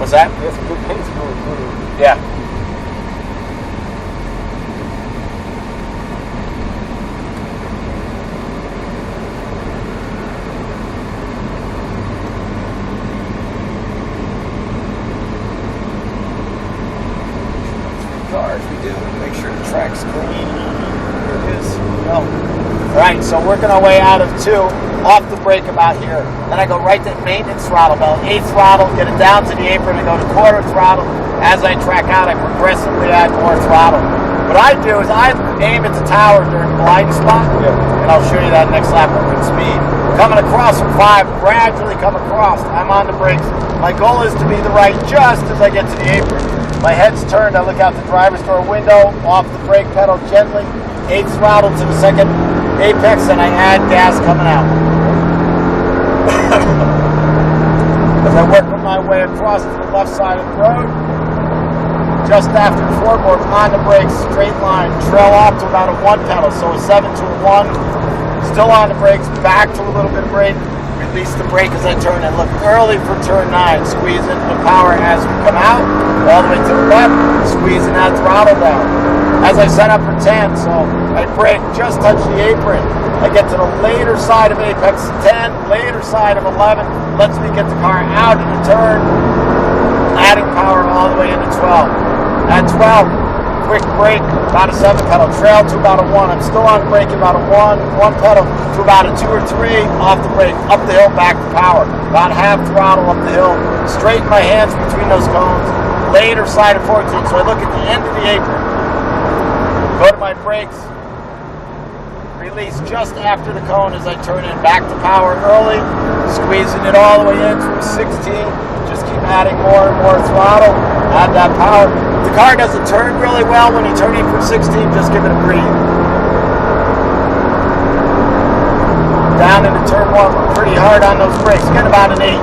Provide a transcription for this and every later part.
What's that? There's some good paint going through. Yeah. Cars we do, make sure the track's clean. Here it is. Go. Alright, so working our way out of 2, off the brake about here. Then I go right to maintenance throttle belt, 8th throttle, get it down to the apron and go to quarter throttle. As I track out, I progressively add more throttle. What I do is I aim at the tower during the blind spot, and I'll show you that next lap at good speed. Coming across from 5, gradually come across. I'm on the brakes. My goal is to be the right just as I get to the apron. My head's turned, I look out the driver's door window, off the brake pedal gently, 8th throttle to the second apex, and I add gas coming out. As I work my way across to the left side of the road, just after the floorboard, on the brakes, straight line, trail off to about a 1 pedal, so a 7 to a 1, still on the brakes, back to a little bit of brake, release the brake as I turn and look early for turn 9, squeeze into the power as we come out, all the way to the left, squeezing that throttle down. As I set up for 10, so I brake, just touch the apron. I get to the later side of apex 10, later side of 11, lets me get the car out of the turn, adding power all the way into 12. At 12, quick brake, about a 7 pedal, trail to about a 1. I'm still on the brake, about a 1 pedal to about a 2 or 3, off the brake, up the hill, back to power. About half throttle up the hill, straighten my hands between those cones, later side of 14, so I look at the end of the apron, go to my brakes, release just after the cone as I turn in, back to power early, squeezing it all the way in through 16, just keep adding more and more throttle, add that power. The car doesn't turn really well when you turn in for 16, just give it a breathe. Down into turn 1, we're pretty hard on those brakes. Get about an 8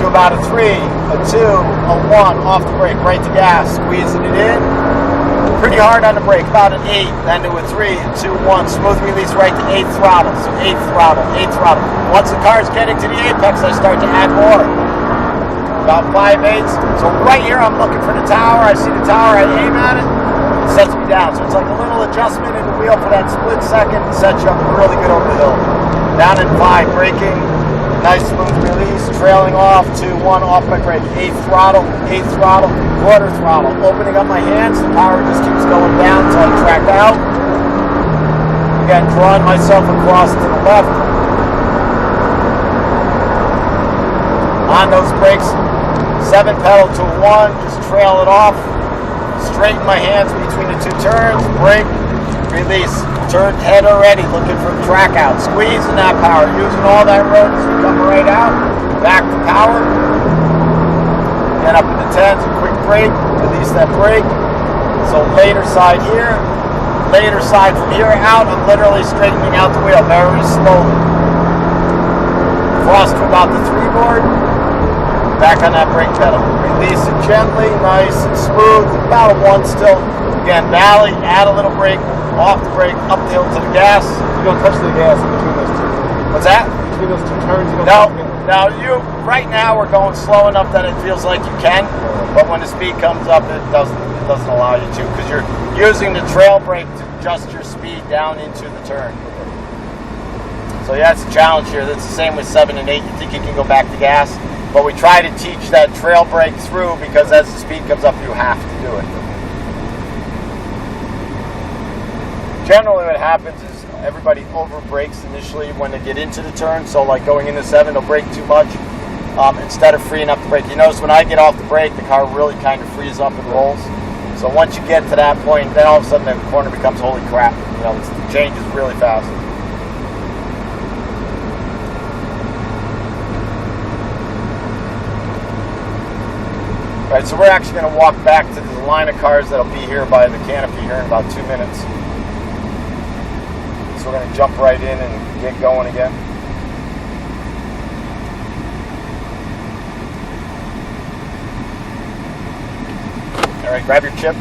to about a 3, a 2, a 1, off the brake, right to gas, squeezing it in. Pretty hard on the brake, about an 8, then to a 3, a 2, 1, smooth release right to 8th throttle, so 8th throttle, 8th throttle. Once the car's getting to the apex, I start to add more. About 5/8. So right here, I'm looking for the tower. I see the tower. I aim at it. It sets me down. So it's like a little adjustment in the wheel for that split second. It sets you up really good over the hill. Down in 5, braking. Nice smooth release. Trailing off to 1 off my brake. 8th throttle. 8th throttle. Quarter throttle. Opening up my hands. The power just keeps going down until I track out. Again, drawing myself across to the left. On those brakes. 7 pedal to a 1, just trail it off, straighten my hands between the 2 turns, brake, release, turned head already, looking for the track out, squeezing that power, using all that road as we come right out, back to power, get up in the 10s, a quick brake, release that brake, so later side here, later side from here out, I'm literally straightening out the wheel very slowly. Cross to about the 3 board, back on that brake pedal. Release it gently, nice and smooth, about a 1 still. Again, valley, add a little brake, off the brake, up the hill to the gas. You don't touch the gas in between those 2. What's that? Between those 2 turns, you don't No, touch the gas. now right now we're going slow enough that it feels like you can, but when the speed comes up, it doesn't allow you to, because you're using the trail brake to adjust your speed down into the turn. So yeah, it's a challenge here. That's the same with 7 and 8. You think you can go back to gas, but we try to teach that trail brake through, because as the speed comes up, you have to do it. Generally what happens is everybody over brakes initially when they get into the turn, so like going into 7, they'll brake too much instead of freeing up the brake. You notice when I get off the brake, the car really kind of frees up and rolls. So once you get to that point, then all of a sudden the corner becomes holy crap. You know, it changes really fast. Right, so we're actually going to walk back to the line of cars that'll be here by the canopy here in about 2 minutes. So we're going to jump right in and get going again. All right, grab your chip.